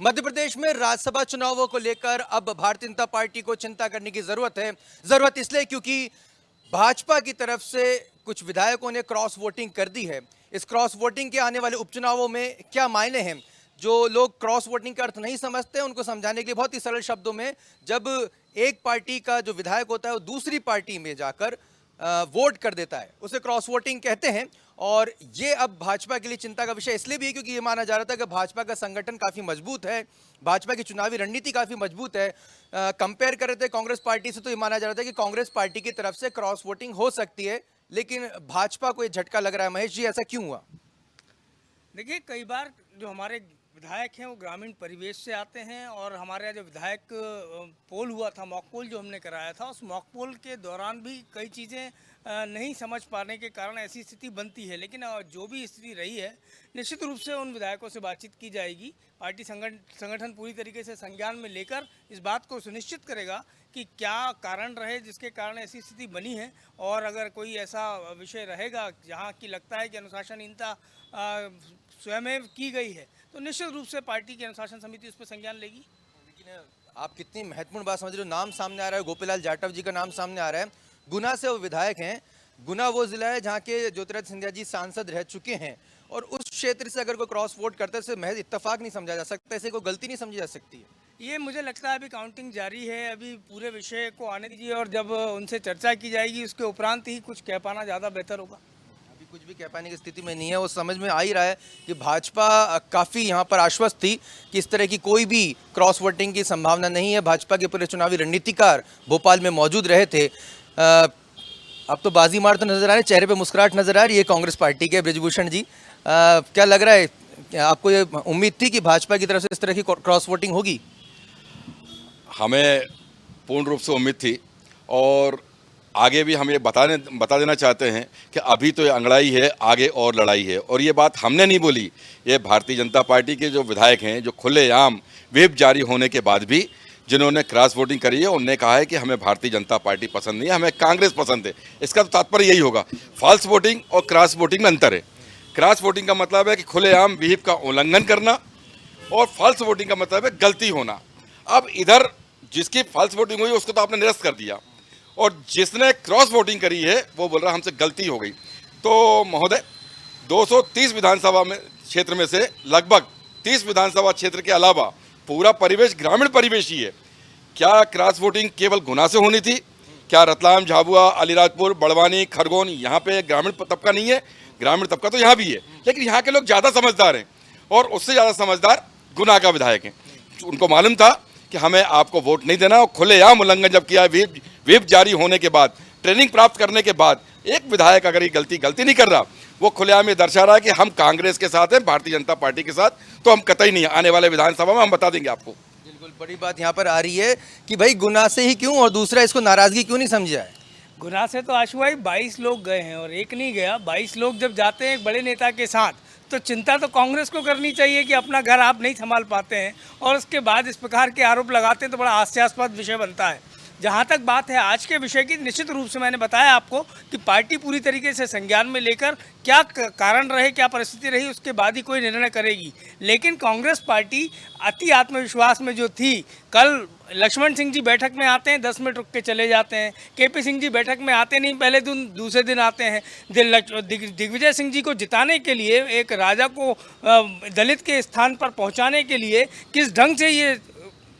मध्य प्रदेश में राज्यसभा चुनावों को लेकर अब भारतीय जनता पार्टी को चिंता करने की जरूरत है। जरूरत इसलिए क्योंकि भाजपा की तरफ से कुछ विधायकों ने क्रॉस वोटिंग कर दी है। इस क्रॉस वोटिंग के आने वाले उपचुनावों में क्या मायने हैं, जो लोग क्रॉस वोटिंग का अर्थ नहीं समझते उनको समझाने के लिए बहुत ही सरल शब्दों में, जब एक पार्टी का जो विधायक होता है वो दूसरी पार्टी में जाकर वोट कर देता है, उसे क्रॉस वोटिंग कहते हैं। और ये अब भाजपा के लिए चिंता का विषय इसलिए भी है क्योंकि ये माना जा रहा था कि भाजपा का संगठन काफ़ी मजबूत है, भाजपा की चुनावी रणनीति काफ़ी मजबूत है। कंपेयर कर रहे थे कांग्रेस पार्टी से, तो ये माना जा रहा था कि कांग्रेस पार्टी की तरफ से क्रॉस वोटिंग हो सकती है, लेकिन भाजपा को ये झटका लग रहा है। महेश जी, ऐसा क्यों हुआ? देखिए, कई बार जो हमारे विधायक हैं वो ग्रामीण परिवेश से आते हैं और हमारे यहाँ जो विधायक पोल हुआ था, मॉक पोल जो हमने कराया था, उस मॉक पोल के दौरान भी कई चीज़ें नहीं समझ पाने के कारण ऐसी स्थिति बनती है। लेकिन जो भी स्थिति रही है, निश्चित रूप से उन विधायकों से बातचीत की जाएगी। पार्टी संगठन पूरी तरीके से संज्ञान में लेकर इस बात को सुनिश्चित करेगा कि क्या कारण रहे जिसके कारण ऐसी स्थिति बनी है, और अगर कोई ऐसा विषय रहेगा जहाँ की लगता है कि अनुशासनहीनता स्वयं की गई है, तो निश्चित रूप से पार्टी की अनुशासन समिति उस पर संज्ञान लेगी। लेकिन आप कितनी महत्वपूर्ण बात समझ रहे हो, नाम सामने आ रहा है, गोपीलाल जाटव जी का नाम सामने आ रहा है। गुना से वो विधायक हैं। गुना वो जिला है जहाँ के ज्योतिरादित्य सिंधिया जी सांसद रह चुके हैं, और उस क्षेत्र से अगर कोई क्रॉस वोट करते हैं, महज इत्तेफाक नहीं समझा जा सकता, ऐसे कोई गलती नहीं समझी जा सकती है। ये मुझे लगता है अभी काउंटिंग जारी है, अभी पूरे विषय को आने दीजिए और जब उनसे चर्चा की जाएगी उसके उपरांत ही कुछ कह पाना ज़्यादा बेहतर होगा। अभी कुछ भी कह पाने की स्थिति में नहीं है। वो समझ में आ ही रहा है कि भाजपा काफ़ी यहाँ पर आश्वस्त थी कि इस तरह की कोई भी क्रॉस वोटिंग की संभावना नहीं है। भाजपा के पूरे चुनावी रणनीतिकार भोपाल में मौजूद रहे थे। अब तो बाजी मार तो नजर आ रहे, चेहरे पे मुस्कुराहट नजर आ रही है कांग्रेस पार्टी के ब्रिजभूषण जी। क्या लग रहा है, आपको ये उम्मीद थी कि भाजपा की तरफ से इस तरह की क्रॉस वोटिंग होगी? हमें पूर्ण रूप से उम्मीद थी, और आगे भी हम ये बता देना चाहते हैं कि अभी तो ये अंगड़ाई है, आगे और लड़ाई है। और ये बात हमने नहीं बोली, ये भारतीय जनता पार्टी के जो विधायक हैं, जो खुलेआम व्हिप जारी होने के बाद भी जिन्होंने क्रॉस वोटिंग करी है, उनने कहा है कि हमें भारतीय जनता पार्टी पसंद नहीं है, हमें कांग्रेस पसंद है। इसका तो तात्पर्य यही होगा। फॉल्स वोटिंग और क्रॉस वोटिंग में अंतर है। क्रॉस वोटिंग का मतलब है कि खुलेआम व्हिप का उल्लंघन करना, और फॉल्स वोटिंग का मतलब है गलती होना। अब इधर जिसकी फॉल्स वोटिंग हुई उसको तो आपने निरस्त कर दिया, और जिसने क्रॉस वोटिंग करी है वो बोल रहा हमसे गलती हो गई। तो महोदय, 230 विधानसभा में क्षेत्र में से लगभग 30 विधानसभा क्षेत्र के अलावा पूरा परिवेश ग्रामीण परिवेश ही है। क्या क्रॉस वोटिंग केवल गुना से होनी थी? क्या रतलाम, झाबुआ, अलीराजपुर, बड़वानी, खरगोन यहाँ पे ग्रामीण तबका नहीं है? ग्रामीण तबका तो यहाँ भी है, लेकिन यहाँ के लोग ज़्यादा समझदार हैं, और उससे ज़्यादा समझदार गुना का विधायक हैं। उनको मालूम था कि हमें आपको वोट नहीं देना, और खुलेआम उल्लंघन जब किया, व्हिप जारी होने के बाद, ट्रेनिंग प्राप्त करने के बाद, एक विधायक अगर ये गलती नहीं कर रहा, वो खुलेआम ये दर्शा रहा है कि हम कांग्रेस के साथ हैं, भारतीय जनता पार्टी के साथ तो हम कतई नहीं है। आने वाले विधानसभा में हम बता देंगे आपको। बिल्कुल, बड़ी बात यहाँ पर आ रही है कि भाई गुना से ही क्यों, और दूसरा इसको नाराजगी क्यों नहीं समझा है? गुना से तो आशु भाई 22 लोग गए हैं और एक नहीं गया। 22 लोग जब जाते हैं एक बड़े नेता के साथ, तो चिंता तो कांग्रेस को करनी चाहिए कि अपना घर आप नहीं संभाल पाते हैं, और उसके बाद इस प्रकार के आरोप लगाते हैं तो बड़ा हास्यास्पद विषय बनता है। जहाँ तक बात है आज के विषय की, निश्चित रूप से मैंने बताया आपको कि पार्टी पूरी तरीके से संज्ञान में लेकर क्या कारण रहे, क्या परिस्थिति रही, उसके बाद ही कोई निर्णय करेगी। लेकिन कांग्रेस पार्टी अति आत्मविश्वास में जो थी, कल लक्ष्मण सिंह जी बैठक में आते हैं, 10 मिनट रुक के चले जाते हैं। केपी सिंह जी बैठक में आते नहीं, पहले दिन दूसरे दिन आते हैं। दिग्विजय सिंह जी को जिताने के लिए, एक राजा को दलित के स्थान पर पहुंचाने के लिए किस ढंग से ये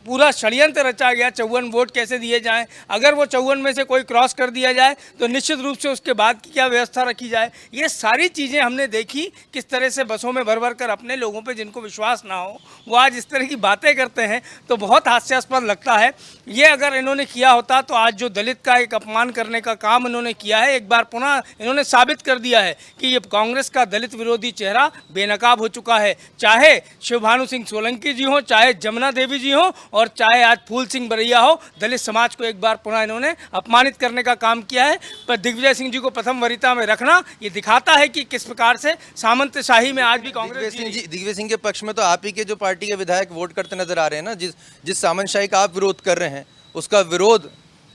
पूरा षड्यंत्र रचा गया, 54 वोट कैसे दिए जाएं, अगर वो 54 में से कोई क्रॉस कर दिया जाए तो निश्चित रूप से उसके बाद की क्या व्यवस्था रखी जाए, ये सारी चीज़ें हमने देखी। किस तरह से बसों में भर भर कर अपने लोगों पे जिनको विश्वास ना हो वो आज इस तरह की बातें करते हैं, तो बहुत हास्यास्पद लगता है। ये अगर इन्होंने किया होता तो आज जो दलित का एक अपमान करने का काम इन्होंने किया है, एक बार पुनः इन्होंने साबित कर दिया है कि ये कांग्रेस का दलित विरोधी चेहरा बेनकाब हो चुका है। चाहे शिवभानु सिंह सोलंकी जी हो, चाहे जमुना देवी जी हो, और चाहे आज फूल सिंह बरैया हो, दलित समाज को एक बार पुनः इन्होंने अपमानित करने का काम किया है। पर दिग्विजय सिंह जी को प्रथम वरीयता में रखना ये दिखाता है कि किस प्रकार से सामंतशाही में आज भी कांग्रेस। दिग्विजय सिंह के पक्ष में तो आप ही के जो पार्टी के विधायक वोट करते नजर आ रहे हैं ना, जिस सामंतशाही का आप विरोध कर रहे हैं, उसका विरोध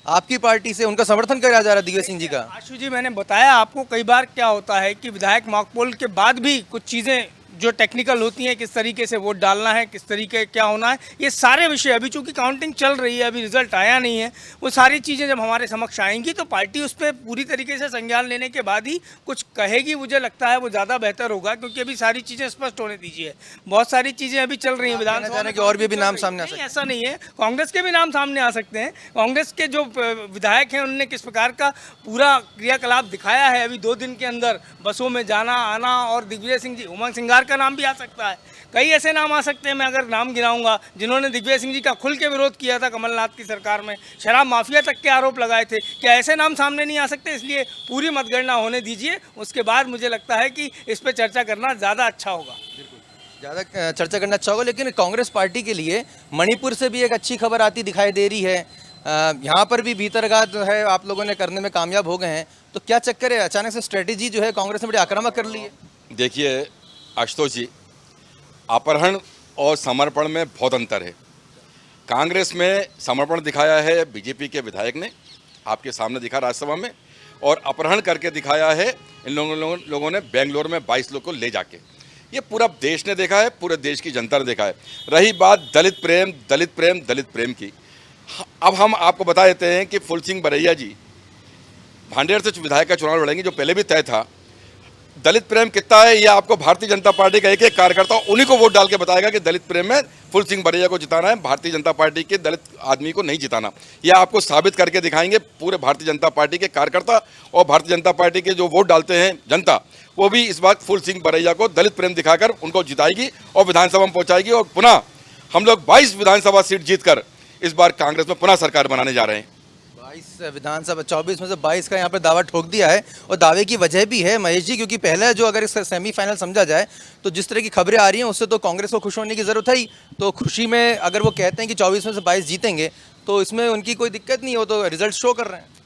आपकी पार्टी से, उनका समर्थन किया जा रहा है दिग्विजय सिंह जी का। आशु जी, मैंने बताया आपको कई बार क्या होता है कि विधायक मॉकपोल के बाद भी कुछ चीज़ें जो टेक्निकल होती हैं, किस तरीके से वोट डालना है, किस तरीके क्या होना है, ये सारे विषय अभी चूंकि काउंटिंग चल रही है, अभी रिजल्ट आया नहीं है, वो सारी चीज़ें जब हमारे समक्ष आएंगी तो पार्टी उस पर पूरी तरीके से संज्ञान लेने के बाद ही कुछ कहेगी। मुझे लगता है वो ज़्यादा बेहतर होगा, क्योंकि अभी सारी चीज़ें स्पष्ट होने दीजिए। बहुत सारी चीज़ें अभी चल रही हैं विधानसभा में, कि और भी नाम सामने आ नहीं, ऐसा नहीं है, कांग्रेस के भी नाम सामने आ सकते हैं। कांग्रेस के जो विधायक हैं उन्होंने किस प्रकार का पूरा क्रियाकलाप दिखाया है अभी 2 दिन के अंदर, बसों में जाना आना, और दिग्विजय सिंह जी, उमंग सिंगार का नाम भी आ सकता है, कई ऐसे नाम आ सकते हैं। मैं अगर नाम गिनाऊंगा जिन्होंने दिग्विजय सिंह जी का खुल के विरोध किया था कमलनाथ की सरकार में, शराब माफिया तक के आरोप लगाए थे, क्या ऐसे नाम सामने नहीं आ सकते? इसलिए पूरी मतगणना होने दीजिए, उसके बाद मुझे लगता है कि इस पर चर्चा करना ज़्यादा अच्छा होगा। ज़्यादा चर्चा करना अच्छा होगा। लेकिन कांग्रेस पार्टी के लिए मणिपुर से भी एक अच्छी खबर आती दिखाई दे रही है। यहाँ पर भी भीतरघात जो है आप लोगों ने करने में कामयाब हो गए हैं, तो क्या चक्कर है? अचानक से स्ट्रेटेजी जो है कांग्रेस ने बड़ी आक्रामक कर ली है। देखिए आशुतोष जी, अपहरण और समर्पण में बहुत अंतर है। कांग्रेस में समर्पण दिखाया है बीजेपी के विधायक ने, आपके सामने दिखा राज्यसभा में, और अपहरण करके दिखाया है इन लोगों ने बेंगलोर में 22 लोग को ले जाके। ये पूरा देश ने देखा है, पूरे देश की जनता ने देखा है। रही बात दलित प्रेम दलित प्रेम दलित प्रेम की, अब हम आपको बता देते हैं कि फुल सिंह बरैया जी भांडेर से विधायक का चुनाव लड़ेंगे, जो पहले भी तय था। दलित प्रेम कितना है ये आपको भारतीय जनता पार्टी का एक एक कार्यकर्ता उन्हीं को वोट डाल के बताएगा कि दलित प्रेम में फुल सिंह बरैया को जिताना है, भारतीय जनता पार्टी के दलित आदमी को नहीं जिताना। यह आपको साबित करके दिखाएंगे पूरे भारतीय जनता पार्टी के कार्यकर्ता, और भारतीय जनता पार्टी के जो वोट डालते हैं जनता, वो भी इस बार फुल सिंह बरैया को दलित प्रेम दिखाकर उनको जिताएगी और विधानसभा में पहुंचाएगी। और पुनः हम लोग 22 विधानसभा सीट जीतकर इस बार कांग्रेस में पुनः सरकार बनाने जा रहे हैं। 22 विधानसभा 24 में से 22 का यहाँ पर दावा ठोक दिया है, और दावे की वजह भी है महेश जी, क्योंकि पहले जो अगर इसका सेमीफाइनल समझा जाए तो जिस तरह की खबरें आ रही हैं उससे तो कांग्रेस को खुश होने की ज़रूरत है ही। तो खुशी में अगर वो कहते हैं कि 24 में से 22 जीतेंगे तो इसमें उनकी कोई दिक्कत नहीं हो, तो रिजल्ट शो कर रहे हैं।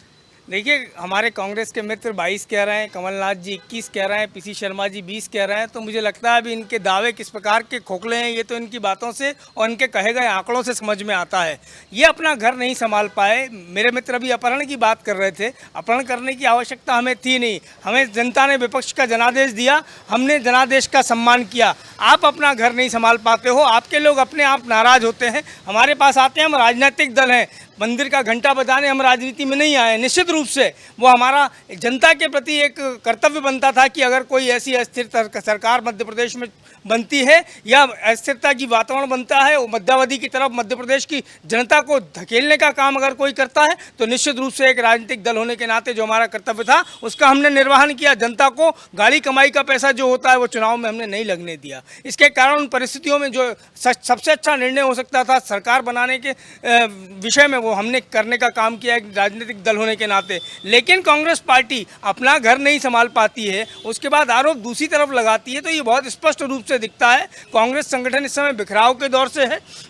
देखिए, हमारे कांग्रेस के मित्र 22 कह रहे हैं, कमलनाथ जी 21 कह रहे हैं, पीसी शर्मा जी 20 कह रहे हैं, तो मुझे लगता है अभी इनके दावे किस प्रकार के खोखले हैं ये तो इनकी बातों से और इनके कहे गए आंकड़ों से समझ में आता है। ये अपना घर नहीं संभाल पाए। मेरे मित्र अभी अपहरण की बात कर रहे थे, अपहरण करने की आवश्यकता हमें थी नहीं, हमें जनता ने विपक्ष का जनादेश दिया, हमने जनादेश का सम्मान किया। आप अपना घर नहीं संभाल पाते हो, आपके लोग अपने आप नाराज होते हैं, हमारे पास आते हैं, हम राजनीतिक दल हैं, मंदिर का घंटा बजाने हम राजनीति में नहीं आए। निश्चित रूप से वो हमारा जनता के प्रति एक कर्तव्य बनता था कि अगर कोई ऐसी अस्थिर सरकार मध्य प्रदेश में बनती है या अस्थिरता की वातावरण बनता है, वो मध्यावधि की तरफ मध्य प्रदेश की जनता को धकेलने का काम अगर कोई करता है, तो निश्चित रूप से एक राजनीतिक दल होने के नाते जो हमारा कर्तव्य था उसका हमने निर्वहन किया। जनता को गाड़ी कमाई का पैसा जो होता है वो चुनाव में हमने नहीं लगने दिया। इसके कारण उन परिस्थितियों में जो सबसे अच्छा निर्णय हो सकता था सरकार बनाने के विषय में, वो हमने करने का काम किया एक राजनीतिक दल होने के नाते। लेकिन कांग्रेस पार्टी अपना घर नहीं संभाल पाती है, उसके बाद आरोप दूसरी तरफ लगाती है, तो ये बहुत स्पष्ट रूप से दिखता है कांग्रेस संगठन इस समय बिखराव के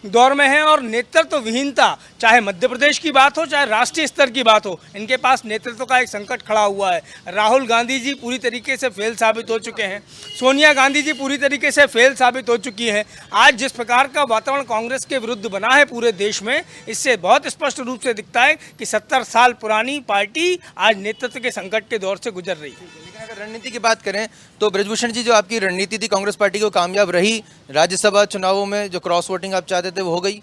दौर में है और नेतृत्व विहीनता, चाहे मध्य प्रदेश की बात हो चाहे राष्ट्रीय स्तर की बात हो, इनके पास नेतृत्व का एक संकट खड़ा हुआ है। राहुल गांधी जी पूरी तरीके से फेल साबित हो चुके हैं, सोनिया गांधी जी पूरी तरीके से फेल साबित हो चुकी है। आज जिस प्रकार का वातावरण कांग्रेस के विरुद्ध बना है पूरे देश में, इससे बहुत स्पष्ट रूप से दिखता है कि 70 साल पुरानी पार्टी आज नेतृत्व के संकट के दौर से गुजर रही है। लेकिन अगर रणनीति की बात करें तो ब्रजभूषण जी, जो आपकी रणनीति थी कांग्रेस पार्टी को कामयाब रही, राज्यसभा चुनावों में जो क्रॉस वोटिंग आप चाहते थे वो हो गई?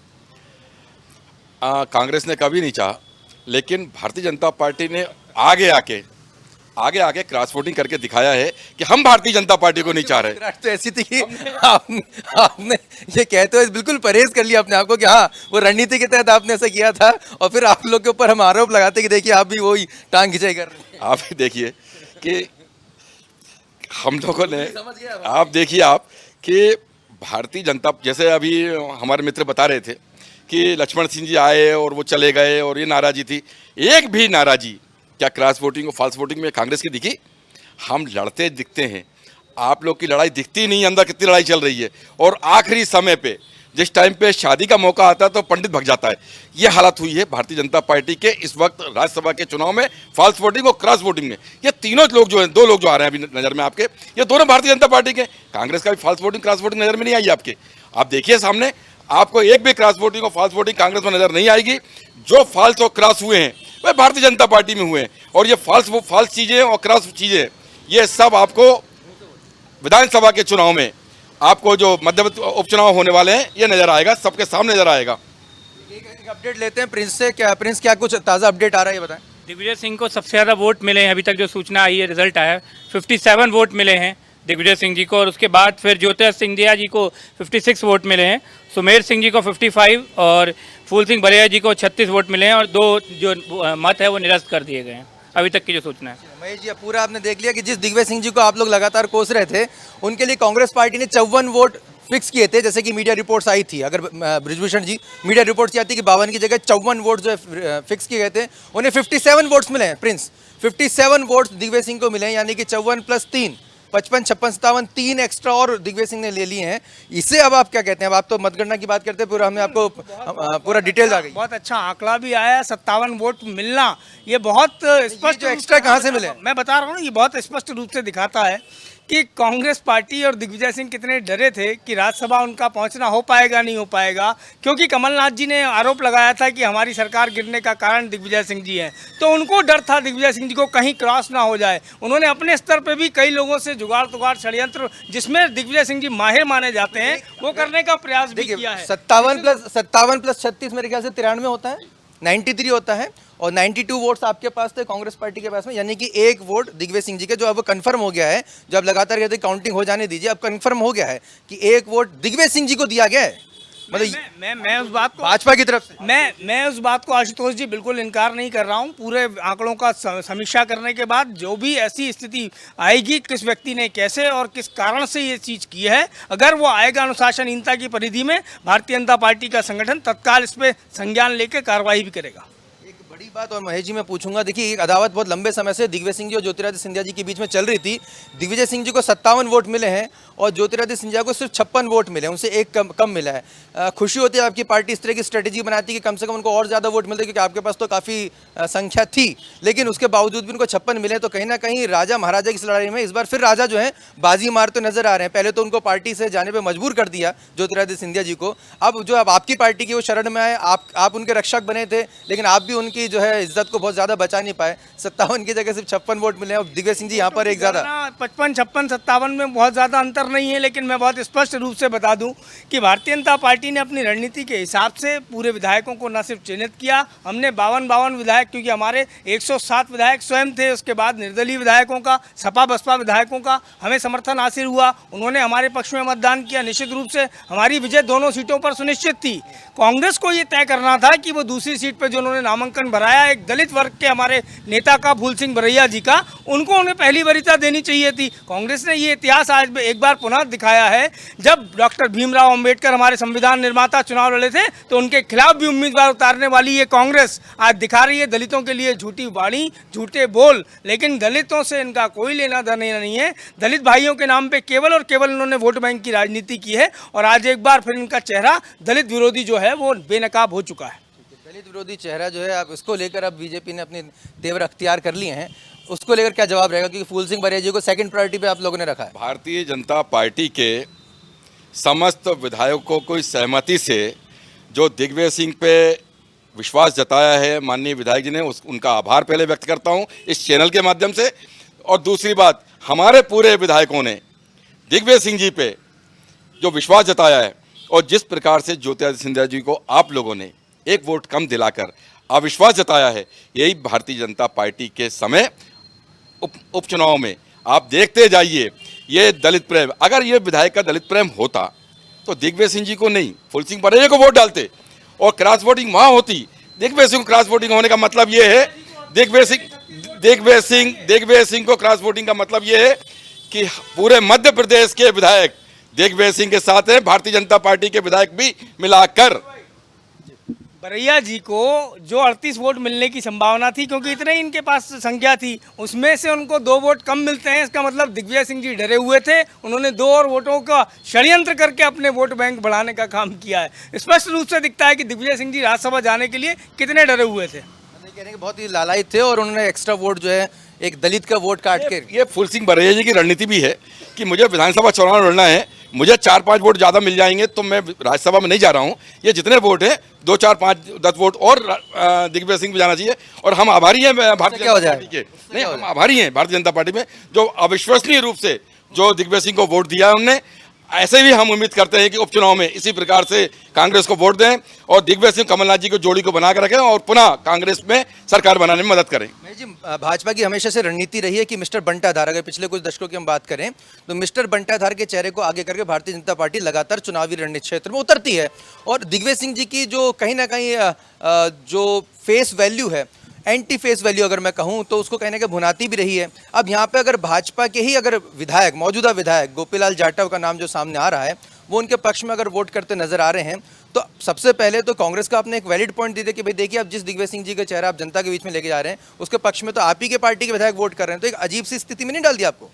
कांग्रेस ने कभी नहीं चाहा, लेकिन भारतीय जनता पार्टी ने आगे आके क्रॉस वोटिंग करके दिखाया है कि हम भारतीय जनता पार्टी को नहीं चाह रहे। तो ऐसी थी कि आपने ये कहते हुए बिल्कुल परहेज कर लिया अपने आप को कि हाँ वो रणनीति के तहत आपने ऐसा किया था, और फिर आप लोग के ऊपर हम आरोप लगाते कि देखिए आप भी वही टांग खिंचाई कर रहे हैं। आप ही देखिए कि हम लोगों ने, समझ गया आप देखिए आप कि भारतीय जनता, जैसे अभी हमारे मित्र बता रहे थे कि लक्ष्मण सिंह जी आए और वो चले गए और ये नाराजी थी, एक भी नाराजी क्या क्रॉस वोटिंग और फॉल्स वोटिंग में कांग्रेस की दिखी? हम लड़ते दिखते हैं, आप लोग की लड़ाई दिखती नहीं, अंदर कितनी लड़ाई चल रही है। और आखिरी समय पे जिस टाइम पे शादी का मौका आता है तो पंडित भग जाता है। ये हालत हुई है भारतीय जनता पार्टी के इस वक्त राज्यसभा के चुनाव में, फॉल्स वोटिंग और क्रॉस वोटिंग में। ये तीनों लोग जो हैं, 2 लोग जो आ रहे हैं अभी नज़र में आपके, ये दोनों भारतीय जनता पार्टी के। कांग्रेस का भी फॉल्स वोटिंग क्रॉस वोटिंग नज़र में नहीं आई आपके। आप देखिए सामने, आपको एक भी क्रॉस वोटिंग और फॉल्स वोटिंग कांग्रेस में नजर नहीं आएगी। जो फॉल्स और क्रॉस हुए हैं वह भारतीय जनता पार्टी में हुए हैं, और ये फॉल्स चीज़ें और क्रॉस चीज़ें ये सब आपको विधानसभा के चुनाव में आपको जो मध्यवर्ती उपचुनाव होने वाले हैं ये नजर आएगा, सबके सामने नजर आएगा। एक अपडेट लेते हैं प्रिंस से। क्या प्रिंस, क्या कुछ ताज़ा अपडेट आ रहा है, ये बताएं। दिग्विजय सिंह को सबसे ज़्यादा वोट मिले हैं, अभी तक जो सूचना आई है, रिजल्ट आया है, 57 वोट मिले हैं दिग्विजय सिंह जी को। और उसके बाद फिर ज्योतिरादित्य सिंधिया जी को 56 वोट मिले हैं, सुमेर सिंह जी को 55 और फूल सिंह बरैया जी को 36 वोट मिले हैं और 2 जो मत है वो निरस्त कर दिए गए हैं, अभी तक की जो सूचना है। महेश जी, अब पूरा आपने देख लिया कि जिस दिग्विजय सिंह जी को आप लोग लगातार कोस रहे थे, उनके लिए कांग्रेस पार्टी ने 54 वोट फिक्स किए थे, जैसे कि मीडिया रिपोर्ट्स आई थी। अगर बृजभूषण जी, मीडिया रिपोर्ट्स आती कि 52 की जगह 54 वोट जो है फिक्स किए गए थे, उन्हें 57 वोट्स मिले हैं। प्रिंस, 57 वोट्स दिग्विजय सिंह को मिले हैं, यानी कि 54 + 3 55, 56, 57 3 एक्स्ट्रा और दिग्विजय सिंह ने ले लिए हैं। इससे अब आप क्या कहते हैं? अब आप तो मतगणना की बात करते हैं, पूरा हमें आपको पूरा डिटेल आ गई। बहुत अच्छा आंकड़ा भी आया, 57 वोट मिलना, ये बहुत स्पष्ट जो एक्स्ट्रा कहाँ से मिले? मैं बता रहा हूँ ना, ये बहुत स्पष्ट रूप से दिखाता है कि कांग्रेस पार्टी और दिग्विजय सिंह कितने डरे थे कि राज्यसभा उनका पहुंचना हो पाएगा नहीं हो पाएगा, क्योंकि कमलनाथ जी ने आरोप लगाया था कि हमारी सरकार गिरने का कारण दिग्विजय सिंह जी हैं, तो उनको डर था दिग्विजय सिंह जी को कहीं क्रॉस ना हो जाए। उन्होंने अपने स्तर पर भी कई लोगों से जुगाड़ तुगाड़ षड्यंत्र, जिसमें दिग्विजय सिंह जी माहिर माने जाते हैं, वो करने का प्रयास भी किया है। 57 + 36 मेरे ख्याल से 93 होता है, 93 होता है, और 92 वोट्स आपके पास थे कांग्रेस पार्टी के पास में, यानी कि 1 वोट दिग्विजय सिंह जी के, जो अब कंफर्म हो गया है। जो अब लगातार कहते काउंटिंग हो जाने दीजिए, अब कंफर्म हो गया है कि 1 वोट दिग्विजय सिंह जी को दिया गया है। मतलब मैं उस बात को, भाजपा की तरफ से मैं उस बात को आशुतोष जी बिल्कुल इनकार नहीं कर रहा हूं। पूरे आंकड़ों का समीक्षा करने के बाद जो भी ऐसी स्थिति आएगी, किस व्यक्ति ने कैसे और किस कारण से ये चीज़ की है, अगर वो आएगा अनुशासनहीनता की परिधि में, भारतीय जनता पार्टी का संगठन तत्काल इस पर संज्ञान लेकर कार्रवाई भी करेगा। बड़ी बात, और महेश जी मैं पूछूंगा, देखिए एक अदावत बहुत लंबे समय से दिग्विजय सिंह जी और ज्योतिरादित्य सिंधिया जी के बीच में चल रही थी। दिग्विजय सिंह जी को 57 वोट मिले हैं और ज्योतिरादित्य सिंधिया को सिर्फ 56 वोट मिले हैं, उनसे एक कम मिला है। खुशी होती है आपकी पार्टी इस तरह की स्ट्रेटेजी बनाती है कि कम से कम उनको और ज़्यादा वोट मिलते, क्योंकि आपके पास तो काफ़ी संख्या थी, लेकिन उसके बावजूद भी उनको 56 मिले। तो कहीं ना कहीं राजा महाराजा की इस लड़ाई में इस बार फिर राजा जो है बाजी मारते नजर आ रहे हैं। पहले तो उनको पार्टी से जाने पर मजबूर कर दिया ज्योतिरादित्य सिंधिया जी को, अब जो अब आपकी पार्टी की वो शरण में आए, आप उनके रक्षक बने थे, लेकिन आप भी उनकी जो है इज्जत को बहुत ज़्यादा बचा नहीं पाए। 57 की जगह सिर्फ 56 वोट मिले हैं, दिग्विजय सिंह जी यहाँ पर एक ज़्यादा। 55, 56, 57 में बहुत ज़्यादा अंतर नहीं है, लेकिन मैं बहुत स्पष्ट रूप से बता दूं कि भारतीय जनता पार्टी ने अपनी रणनीति के हिसाब से पूरे विधायकों को न सिर्फ चिन्हित किया, हमने 52 विधायक, क्योंकि हमारे 107 विधायक स्वयं थे, उसके बाद निर्दलीय विधायकों का, सपा बसपा विधायकों का हमें समर्थन हासिल हुआ, उन्होंने हमारे पक्ष में मतदान किया। निश्चित रूप से हमारी विजय दोनों सीटों पर सुनिश्चित थी। कांग्रेस को ये तय करना था कि वो दूसरी सीट पर जो उन्होंने नामांकन भराया, एक दलित वर्ग के हमारे नेता का, फूल सिंह बरैया जी का, उनको उन्हें पहली वरीयता देनी चाहिए थी। कांग्रेस ने ये इतिहास आज एक बार पुनः दिखाया है, जब डॉक्टर भीमराव अंबेडकर हमारे संविधान निर्माता चुनाव लड़े थे, तो उनके खिलाफ भी उम्मीदवार उतारने वाली ये कांग्रेस आज दिखा रही है दलितों के लिए झूठी वाणी, झूठे बोल, लेकिन दलितों से इनका कोई लेना देना नहीं है। दलित भाइयों के नाम पे केवल और केवल इन्होंने वोट बैंक की राजनीति की है, और आज एक बार फिर इनका चेहरा दलित विरोधी जो है वो बेनकाब हो चुका है। दलित विरोधी चेहरा जो है, आप इसको लेकर अब बीजेपी ने अपने तेवर अख्तियार कर लिए हैं, उसको लेकर क्या जवाब रहेगा? क्योंकि फूल सिंह बरैया जी को सेकंड प्रायोरिटी पे आप लोगों ने रखा है। भारतीय जनता पार्टी के समस्त विधायकों की सहमति से जो दिग्विजय सिंह पे विश्वास जताया है माननीय विधायक जी ने, उनका आभार पहले व्यक्त करता हूं इस चैनल के माध्यम से। और दूसरी बात, हमारे पूरे विधायकों ने दिग्विजय सिंह जी पे जो विश्वास जताया है और जिस प्रकार से ज्योतिरादित्य सिंधिया जी को आप लोगों ने 1 वोट कम दिलाकर अविश्वास जताया है, यही भारतीय जनता पार्टी के समय उपचुनाव में आप देखते जाइए। ये दलित प्रेम, अगर ये विधायक का दलित प्रेम होता तो दिग्विजय सिंह जी को नहीं, फूल सिंह बरैया को वोट डालते, और क्रॉस वोटिंग वहाँ होती। दिग्विजय सिंह को क्रॉस वोटिंग होने का मतलब ये है, दिग्विजय सिंह को क्रॉस वोटिंग का मतलब ये है कि पूरे मध्य प्रदेश के विधायक दिग्विजय सिंह के साथ हैं, भारतीय जनता पार्टी के विधायक भी मिलाकर। बरैया जी को जो 38 वोट मिलने की संभावना थी, क्योंकि इतने ही इनके पास संख्या थी, उसमें से उनको 2 वोट कम मिलते हैं। इसका मतलब दिग्विजय सिंह जी डरे हुए थे, उन्होंने 2 और वोटों का षड्यंत्र करके अपने वोट बैंक बढ़ाने का काम किया है। स्पष्ट रूप से दिखता है कि दिग्विजय सिंह जी राज्यसभा जाने के लिए कितने डरे हुए थे। कह रहे हैं कि बहुत ही लालायित थे और उन्होंने एक्स्ट्रा वोट जो है एक दलित का वोट काट के। ये फूल सिंह बरैया जी की रणनीति भी है कि मुझे विधानसभा चुनाव लड़ना है, मुझे 4-5 वोट ज़्यादा मिल जाएंगे तो मैं राज्यसभा में नहीं जा रहा हूँ। ये जितने वोट हैं 2, 4, 5, 10 वोट और दिग्विजय सिंह को जाना चाहिए। और हम आभारी हैं भारतीय जनता पार्टी के, नहीं हम आभारी हैं भारतीय जनता पार्टी में, जो अविश्वसनीय रूप से जो दिग्विजय सिंह को वोट दिया है उनने। ऐसे भी हम उम्मीद करते हैं कि उपचुनाव में इसी प्रकार से कांग्रेस को वोट दें और दिग्विजय सिंह कमलनाथ जी को जोड़ी को बना कर रखें और पुनः कांग्रेस में सरकार बनाने में मदद करें। मैं जी भाजपा की हमेशा से रणनीति रही है कि मिस्टर बंटाधार, अगर पिछले कुछ दशकों की हम बात करें तो मिस्टर बंटाधार के चेहरे को आगे करके भारतीय जनता पार्टी लगातार चुनावी रणनीति क्षेत्र में उतरती है। और दिग्विजय सिंह जी की जो कहीं ना कहीं जो फेस वैल्यू है, एंटी फेस वैल्यू अगर मैं कहूं तो उसको कहने के भुनाती भी रही है। अब यहाँ पे अगर भाजपा के ही अगर विधायक, मौजूदा विधायक गोपीलाल जाटव का नाम जो सामने आ रहा है, वो उनके पक्ष में अगर वोट करते नजर आ रहे हैं, तो सबसे पहले तो कांग्रेस का आपने एक वैलिड पॉइंट दे दिया कि भाई देखिए, अब जिस दिग्विजय सिंह जी का चेहरा आप जनता के बीच में लेके जा रहे हैं, उसके पक्ष में तो आप ही के पार्टी के विधायक वोट कर रहे हैं, तो एक अजीब सी स्थिति में नहीं डाल दिया आपको?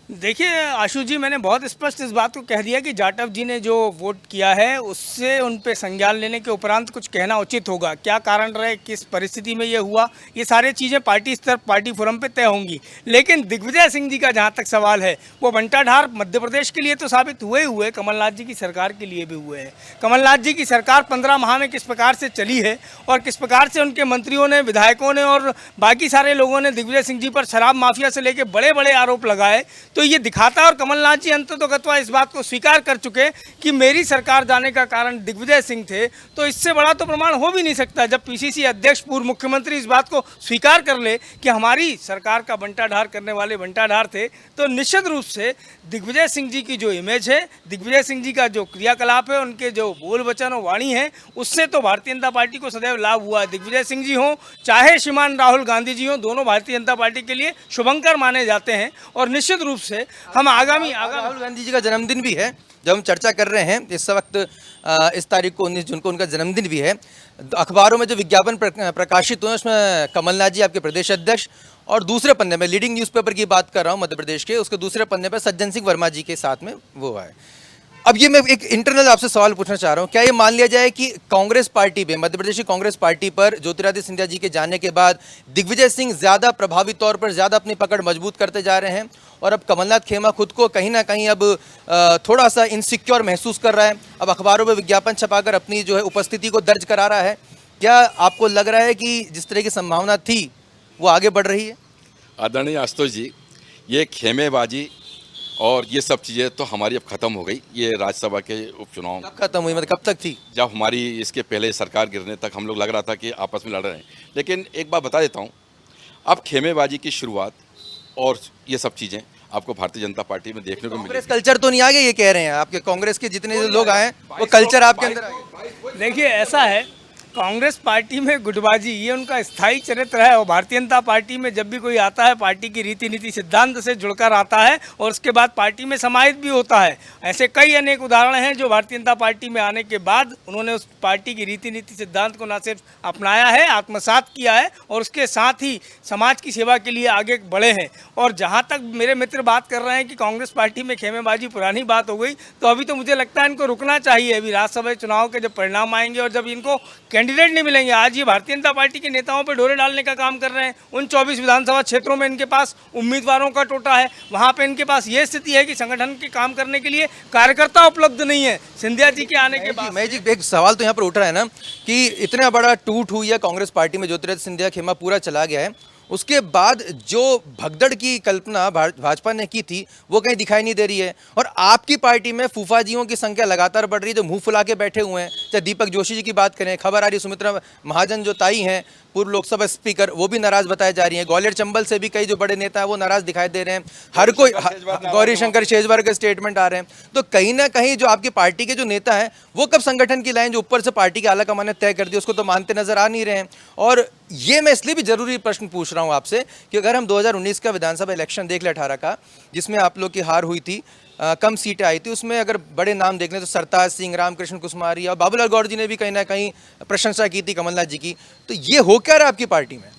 देखिए आशु जी, मैंने बहुत स्पष्ट इस बात को कह दिया कि जाटव जी ने जो वोट किया है उससे उन पे संज्ञान लेने के उपरांत कुछ कहना उचित होगा। क्या कारण रहे, किस परिस्थिति में ये हुआ, ये सारी चीज़ें पार्टी स्तर, पार्टी फोरम पे तय होंगी। लेकिन दिग्विजय सिंह जी का जहाँ तक सवाल है, वो बंटाढार मध्य प्रदेश के लिए तो साबित हुए कमलनाथ जी की सरकार के लिए भी हुए हैं। कमलनाथ जी की सरकार 15 माह में किस प्रकार से चली है और किस प्रकार से उनके मंत्रियों ने, विधायकों ने और बाकी सारे लोगों ने दिग्विजय सिंह जी पर शराब माफिया से लेकर बड़े बड़े आरोप लगाए, तो ये दिखाता है। और कमलनाथ जी अंततोगत्वा इस बात को स्वीकार कर चुके कि मेरी सरकार जाने का कारण दिग्विजय सिंह थे, तो इससे बड़ा तो प्रमाण हो भी नहीं सकता। जब पीसीसी अध्यक्ष, पूर्व मुख्यमंत्री इस बात को स्वीकार कर ले कि हमारी सरकार का बंटाढार करने वाले बंटाढार थे, तो निश्चित रूप से दिग्विजय सिंह जी की जो इमेज है, दिग्विजय सिंह जी का जो क्रियाकलाप है, उनके जो बोल वचन और वाणी है, उससे तो भारतीय जनता पार्टी को सदैव लाभ हुआ है। दिग्विजय सिंह जी हों चाहे श्रीमान राहुल गांधी जी हों, दोनों भारतीय जनता पार्टी के लिए शुभंकर माने जाते हैं। और निश्चित रूप से हम आगामी राहुल गांधी जी का जन्मदिन भी है, जब हम चर्चा कर रहे हैं इस वक्त, इस तारीख को 19 जून को उनका जन्मदिन भी है। अखबारों में जो विज्ञापन प्रकाशित हुए हैं उसमें कमलनाथ जी आपके प्रदेश अध्यक्ष, और दूसरे पन्ने में लीडिंग न्यूज़पेपर की बात कर रहा हूं मध्य प्रदेश के, उसके दूसरे पन्ने पर सज्जन सिंह वर्मा जी के साथ में वो है। अब ये मैं एक इंटरनल आपसे सवाल पूछना चाह रहा हूँ, क्या ये मान लिया जाए कि कांग्रेस पार्टी पे, मध्य प्रदेश की कांग्रेस पार्टी पर ज्योतिरादित्य सिंधिया जी के जाने के बाद दिग्विजय सिंह ज़्यादा प्रभावी तौर पर ज़्यादा अपनी पकड़ मजबूत करते जा रहे हैं, और अब कमलनाथ खेमा खुद को कहीं ना कहीं अब थोड़ा सा इनसिक्योर महसूस कर रहा है, अब अखबारों में विज्ञापन छपाकर अपनी जो है उपस्थिति को दर्ज करा रहा है? क्या आपको लग रहा है कि जिस तरह की संभावना थी वो आगे बढ़ रही है? आदरणीय आशुतोष जी, ये खेमेबाजी और ये सब चीज़ें तो हमारी अब ख़त्म हो गई। ये राज्यसभा के उपचुनाव कब खत्म हुई, मतलब कब तक थी? जब हमारी इसके पहले सरकार गिरने तक हम लोग लग रहा था कि आपस में लड़ रहे हैं। लेकिन एक बात बता देता हूँ, अब खेमेबाजी की शुरुआत और ये सब चीज़ें आपको भारतीय जनता पार्टी में देखने को मिली। कांग्रेस कल्चर तो नहीं आ गया, ये कह रहे हैं आपके कांग्रेस के जितने लोग आए वो कल्चर आपके अंदर आ गया? देखिए ऐसा है, कांग्रेस पार्टी में गुटबाजी ये उनका स्थायी चरित्र है। और भारतीय जनता पार्टी में जब भी कोई आता है, पार्टी की रीति नीति सिद्धांत से जुड़कर आता है और उसके बाद पार्टी में समाहित भी होता है। ऐसे कई अनेक उदाहरण हैं जो भारतीय जनता पार्टी में आने के बाद उन्होंने उस पार्टी की रीति नीति सिद्धांत को न सिर्फ अपनाया है, आत्मसात किया है, और उसके साथ ही समाज की सेवा के लिए आगे बढ़े हैं। और जहाँ तक मेरे मित्र बात कर रहे हैं कि कांग्रेस पार्टी में खेमेबाजी पुरानी बात हो गई, तो अभी तो मुझे लगता है इनको रुकना चाहिए। अभी राज्यसभा चुनाव के जब परिणाम आएंगे और जब इनको कैंडिडेट नहीं मिलेंगे, आज ये भारतीय जनता पार्टी के नेताओं पर ढोरे डालने का काम कर रहे हैं। उन 24 विधानसभा क्षेत्रों में इनके पास उम्मीदवारों का टोटा है, वहां पे इनके पास ये स्थिति है कि संगठन के काम करने के लिए कार्यकर्ता उपलब्ध नहीं है। सिंधिया जी के आने के बाद मैं जी एक सवाल तो यहाँ पर उठ रहा है ना कि इतना बड़ा टूट हुई है कांग्रेस पार्टी में, ज्योतिरादित्य सिंधिया खेमा पूरा चला गया है, उसके बाद जो भगदड़ की कल्पना भाजपा ने की थी वो कहीं दिखाई नहीं दे रही है। और आपकी पार्टी में फूफाजियों की संख्या लगातार बढ़ रही है जो मुंह फुला के बैठे हुए हैं। चाहे दीपक जोशी जी की बात करें, खबर आ रही है सुमित्रा महाजन जो ताई हैं, पूर्व लोकसभा स्पीकर, वो भी नाराज बताए जा रही हैं। ग्वालियर चंबल से भी कई जो बड़े नेता हैं वो नाराज दिखाई दे रहे हैं। हर कोई, गौरी शंकर शेजवार के स्टेटमेंट आ रहे हैं। तो कहीं ना कहीं जो आपकी पार्टी के जो नेता हैं वो कब संगठन की लाइन जो ऊपर से पार्टी के आला कमान ने तय कर दी उसको तो मानते नजर आ नहीं रहे हैं। और ये मैं इसलिए भी जरूरी प्रश्न पूछ रहा हूँ आपसे कि अगर हम 2019 का विधानसभा इलेक्शन देख ले 18 का, जिसमें आप लोग की हार हुई थी, कम सीटें आई थी, उसमें अगर बड़े नाम देख लें तो सरताज सिंह, रामकृष्ण कुसमारी और बाबूलाल गौर जी ने भी कहीं ना कहीं प्रशंसा की थी कमलनाथ जी की। तो ये हो क्या रहा आपकी पार्टी में?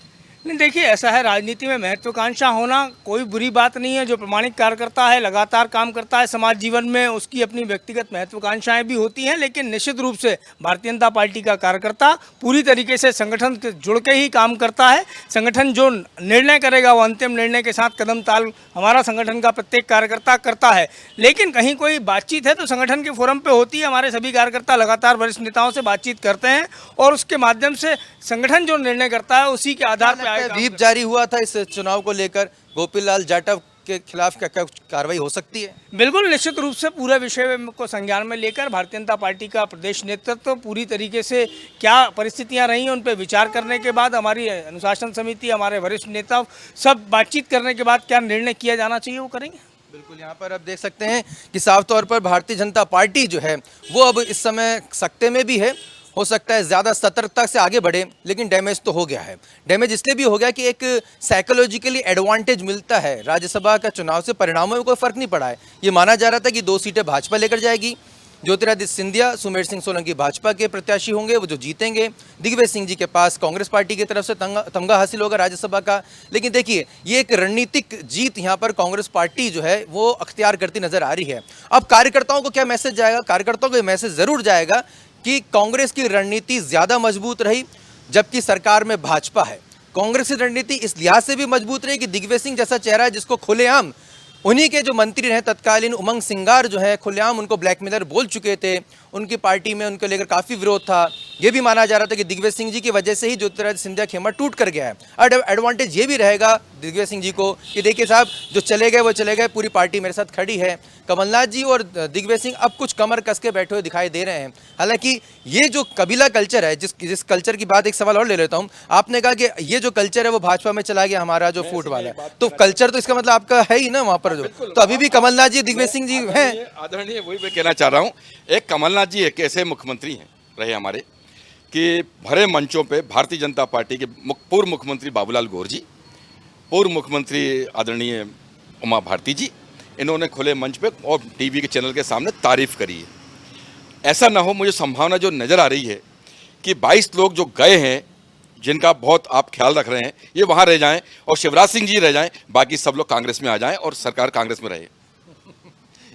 नहीं, देखिए ऐसा है, राजनीति में महत्वाकांक्षा होना कोई बुरी बात नहीं है। जो प्रमाणिक कार्यकर्ता है, लगातार काम करता है समाज जीवन में, उसकी अपनी व्यक्तिगत महत्वाकांक्षाएं भी होती हैं। लेकिन निश्चित रूप से भारतीय जनता पार्टी का कार्यकर्ता पूरी तरीके से संगठन से जुड़ के ही काम करता है। संगठन जो निर्णय करेगा वो अंतिम निर्णय के साथ कदम ताल हमारा संगठन का प्रत्येक कार्यकर्ता करता है। लेकिन कहीं कोई बातचीत है तो संगठन के फोरम पर होती है। हमारे सभी कार्यकर्ता लगातार वरिष्ठ नेताओं से बातचीत करते हैं और उसके माध्यम से संगठन जो निर्णय करता है उसी के आधार पर व्हीप जारी हुआ था इस चुनाव को लेकर, गोपीलाल जाटव के खिलाफ क्या क्या कार्रवाई हो सकती है? बिल्कुल, निश्चित रूप से पूरे विषय को संज्ञान में लेकर भारतीय जनता पार्टी का प्रदेश नेतृत्व पूरी तरीके से क्या परिस्थितियां रही हैं उन पर विचार करने के बाद हमारी अनुशासन समिति, हमारे वरिष्ठ नेता सब बातचीत करने के बाद क्या निर्णय किया जाना चाहिए वो करेंगे। बिल्कुल, यहाँ पर आप देख सकते हैं कि साफ तौर पर भारतीय जनता पार्टी जो है वो अब इस समय सकते में भी है, हो सकता है ज़्यादा सतर्कता से आगे बढ़े, लेकिन डैमेज तो हो गया है। डैमेज इसलिए भी हो गया कि एक साइकोलॉजिकली एडवांटेज मिलता है। राज्यसभा का चुनाव से परिणामों में कोई फर्क नहीं पड़ा है। ये माना जा रहा था कि 2 सीटें भाजपा लेकर जाएगी, ज्योतिरादित्य सिंधिया, सुमेर सिंह सोलंकी भाजपा के प्रत्याशी होंगे, वो जो जीतेंगे। दिग्विजय सिंह जी के पास कांग्रेस पार्टी की तरफ से तमगा हासिल होगा राज्यसभा का। लेकिन देखिए, ये एक रणनीतिक जीत यहाँ पर कांग्रेस पार्टी जो है वो अख्तियार करती नजर आ रही है। अब कार्यकर्ताओं को क्या मैसेज जाएगा? कार्यकर्ताओं को ये मैसेज जरूर जाएगा कि कांग्रेस की रणनीति ज्यादा मजबूत रही, जबकि सरकार में भाजपा है। कांग्रेस की रणनीति इस लिहाज से भी मजबूत रही कि दिग्विजय सिंह जैसा चेहरा है जिसको खुलेआम उन्हीं के जो मंत्री रहे तत्कालीन उमंग सिंगार जो है खुलेआम उनको ब्लैकमेलर बोल चुके थे, उनकी पार्टी में उनको लेकर काफ़ी विरोध था। ये भी माना जा रहा था कि दिग्विजय सिंह जी की वजह से ही ज्योतिरादित्य सिंधिया खेमा टूट कर गया है। और एडवांटेज ये भी रहेगा दिग्विजय सिंह जी को कि देखिए साहब, जो चले गए वो चले गए, पूरी पार्टी मेरे साथ खड़ी है। कमलनाथ जी और दिग्विजय सिंह अब कुछ कमर कस के बैठे हुए दिखाई दे रहे हैं। हालांकि ये जो कबीला कल्चर है, जिस कल्चर की बात, एक सवाल और ले लेता हूँ। आपने कहा कि ये जो कल्चर है वो भाजपा में चला गया, हमारा जो फूट वाला है, तो कल्चर तो इसका मतलब आपका है ही ना वहाँ पर जो, तो अभी भी कमलनाथ जी, दिग्विजय सिंह जी हैं। आदरणीय, वही मैं कहना चाह रहा हूँ। एक कमलनाथ जी एक ऐसे मुख्यमंत्री हैं रहे हमारे कि भरे मंचों पे भारतीय जनता पार्टी के पूर्व मुख्यमंत्री बाबूलाल गौर जी, पूर्व मुख्यमंत्री आदरणीय उमा भारती जी, इन्होंने खुले मंच पे और टीवी के चैनल के सामने तारीफ करी है। ऐसा ना हो, मुझे संभावना जो नज़र आ रही है कि 22 लोग जो गए हैं, जिनका बहुत आप ख्याल रख रहे हैं, ये वहाँ रह जाएं और शिवराज सिंह जी रह जाएं, बाकी सब लोग कांग्रेस में आ जाएं और सरकार कांग्रेस में रहे।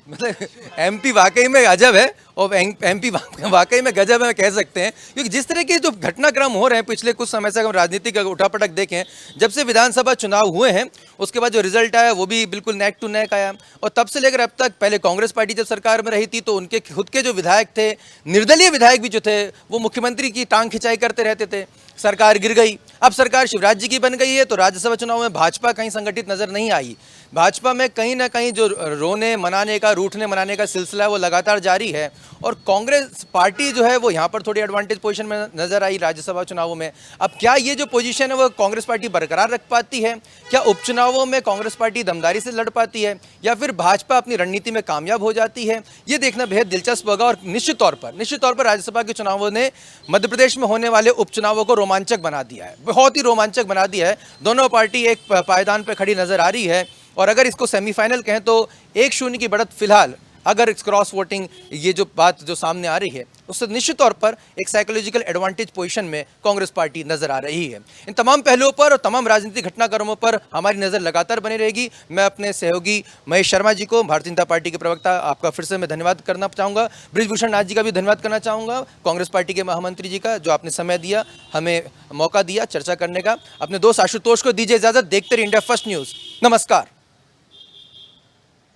मतलब एमपी वाकई में गजब है, और एमपी वाकई में गजब है कह सकते हैं, क्योंकि जिस तरह के जो घटनाक्रम हो रहे हैं पिछले कुछ समय से, अगर राजनीतिक उठापटक देखें, जब से विधानसभा चुनाव हुए हैं उसके बाद जो रिजल्ट आया वो भी बिल्कुल नेक टू नेक आया। और तब से लेकर अब तक, पहले कांग्रेस पार्टी जब सरकार में रही थी तो उनके खुद के जो विधायक थे, निर्दलीय विधायक भी जो थे, वो मुख्यमंत्री की टांग खिंचाई करते रहते थे, सरकार गिर गई। अब सरकार शिवराज जी की बन गई है, तो राज्यसभा चुनाव में भाजपा कहीं संगठित नजर नहीं आई। भाजपा में कहीं ना कहीं जो रोने मनाने का, रूठने मनाने का सिलसिला है वो लगातार जारी है। और कांग्रेस पार्टी जो है वो यहाँ पर थोड़ी एडवांटेज पोजीशन में नजर आई राज्यसभा चुनावों में। अब क्या ये जो पोजीशन है वो कांग्रेस पार्टी बरकरार रख पाती है? क्या उपचुनावों में कांग्रेस पार्टी दमदारी से लड़ पाती है, या फिर भाजपा अपनी रणनीति में कामयाब हो जाती है? ये देखना बेहद दिलचस्प होगा। और निश्चित तौर पर राज्यसभा के चुनावों ने मध्य प्रदेश में होने वाले उपचुनावों को रोमांचक बना दिया है, बहुत ही रोमांचक बना दिया है। दोनों पार्टी एक पायदान पर खड़ी नजर आ रही है, और अगर इसको सेमीफाइनल कहें तो 1-0 की बढ़त फिलहाल, अगर क्रॉस वोटिंग ये जो बात जो सामने आ रही है, उससे निश्चित तौर पर एक साइकोलॉजिकल एडवांटेज पोजीशन में कांग्रेस पार्टी नजर आ रही है। इन तमाम पहलुओं पर और तमाम राजनीतिक घटनाक्रमों पर हमारी नजर लगातार बनी रहेगी। मैं अपने सहयोगी महेश शर्मा जी को, भारतीय जनता पार्टी के प्रवक्ता, आपका फिर से मैं धन्यवाद करना चाहूँगा। बृजभूषण नाथ जी का भी धन्यवाद करना चाहूँगा, कांग्रेस पार्टी के महामंत्री जी का, जो आपने समय दिया, हमें मौका दिया चर्चा करने का। अपने दोस्त आशुतोष को दीजिए इजाजत। देखते रहिए इंडिया फर्स्ट न्यूज़। नमस्कार।